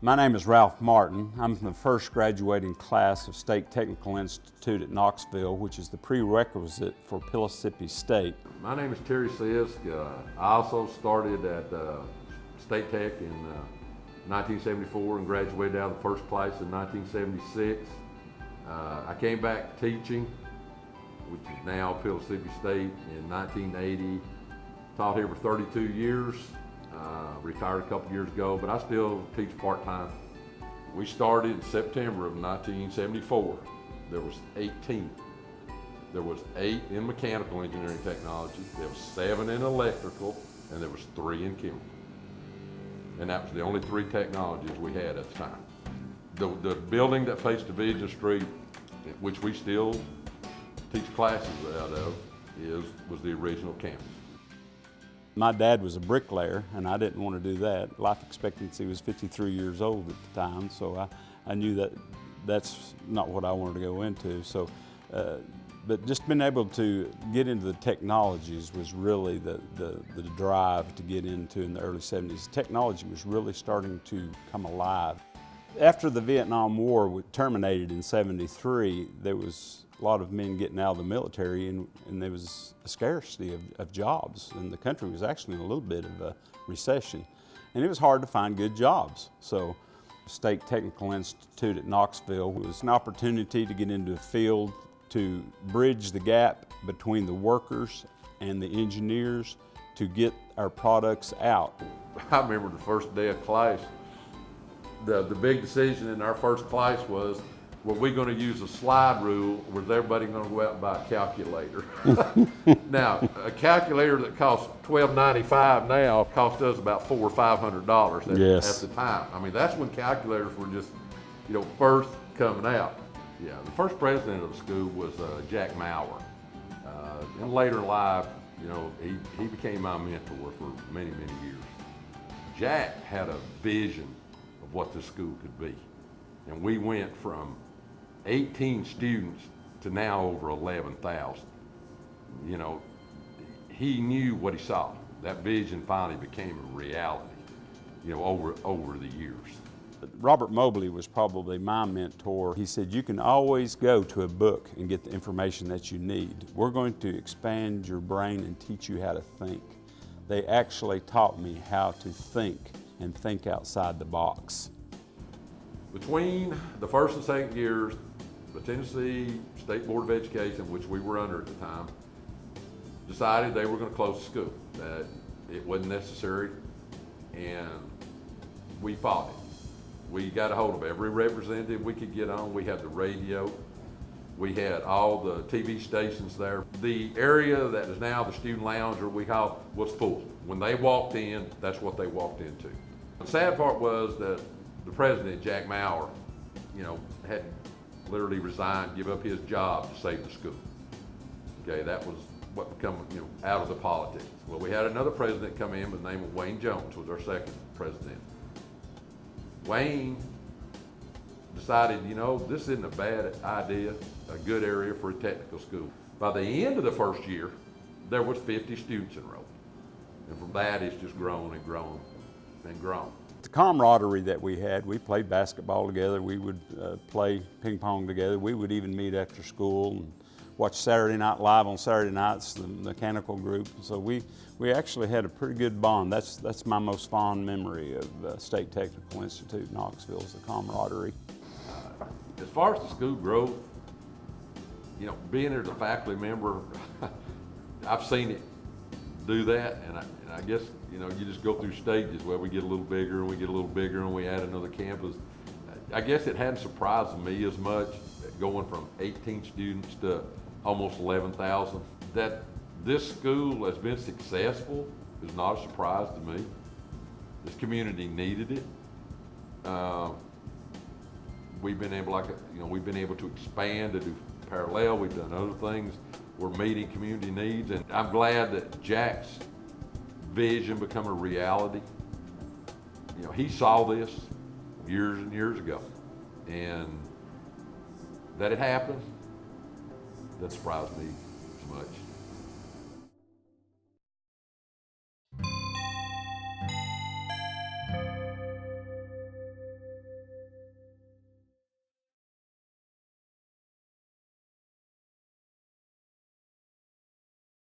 My name is Ralph Martin. I'm from the first graduating class of State Technical Institute at Knoxville, which is the prerequisite for Pellissippi State. My name is Terry Sisk. I also started at State Tech in 1974 and graduated out of the first class in 1976. I came back teaching, which is now Pellissippi State, in 1980. Taught here for 32 years. Retired a couple years ago, but I still teach part-time. We started in September of 1974. There was 18. There was 8 in mechanical engineering technology, there was 7 in electrical, and there was 3 in chemical. And that was the only 3 technologies we had at the time. The building that faced Division Street, which we still teach classes out of, was the original campus. My dad was a bricklayer, and I didn't want to do that. Life expectancy was 53 years old at the time, so I knew that that's not what I wanted to go into. So, but just being able to get into the technologies was really the drive to get into in the early 70s. Technology was really starting to come alive. After the Vietnam War terminated in '73, there was a lot of men getting out of the military, and there was a scarcity of jobs, and the country was actually in a little bit of a recession, and it was hard to find good jobs. So State Technical Institute at Knoxville was an opportunity to get into a field to bridge the gap between the workers and the engineers to get our products out. I remember the first day of class, the big decision in our first class was, were we going to use a slide rule, or was everybody going to go out and buy a calculator? Now, a calculator that costs $12.95 now cost us about $400 or $500 at the time. I mean, that's when calculators were just, first coming out. Yeah, the first president of the school was Jack Maurer. And later in life, he became my mentor for many, many years. Jack had a vision of what this school could be. And we went from 18 students to now over 11,000. He knew what he saw. That vision finally became a reality, over the years. Robert Mobley was probably my mentor. He said, you can always go to a book and get the information that you need. We're going to expand your brain and teach you how to think. They actually taught me how to think and think outside the box. Between the first and second years, the Tennessee State Board of Education, which we were under at the time, decided they were going to close the school, that it wasn't necessary, and we fought it. We got a hold of every representative we could get on. We had the radio. We had all the TV stations there. The area that is now the student lounge, or we call, was full. When they walked in, that's what they walked into. The sad part was that the president, Jack Maurer, had literally resigned, give up his job to save the school. Okay, that was what become, out of the politics. Well, we had another president come in by the name of Wayne Jones, was our second president. Wayne decided, this isn't a bad idea, a good area for a technical school. By the end of the first year, there was 50 students enrolled. And from that, it's just grown and grown and grown. The camaraderie that we had, we played basketball together, we would play ping pong together, we would even meet after school and watch Saturday Night Live on Saturday nights, the mechanical group. So we actually had a pretty good bond. That's my most fond memory of State Technical Institute Knoxville, is the camaraderie. As far as the school growth, being there as a faculty member, I've seen it do that, and I guess, you just go through stages where we get a little bigger and we get a little bigger and we add another campus. I guess it hadn't surprised me as much going from 18 students to almost 11,000. That this school has been successful is not a surprise to me. This community needed it. We've been able to expand, to do parallel. We've done other things. We're meeting community needs, and I'm glad that Jack's vision become a reality. He saw this years and years ago, and that it happened, that surprised me so much.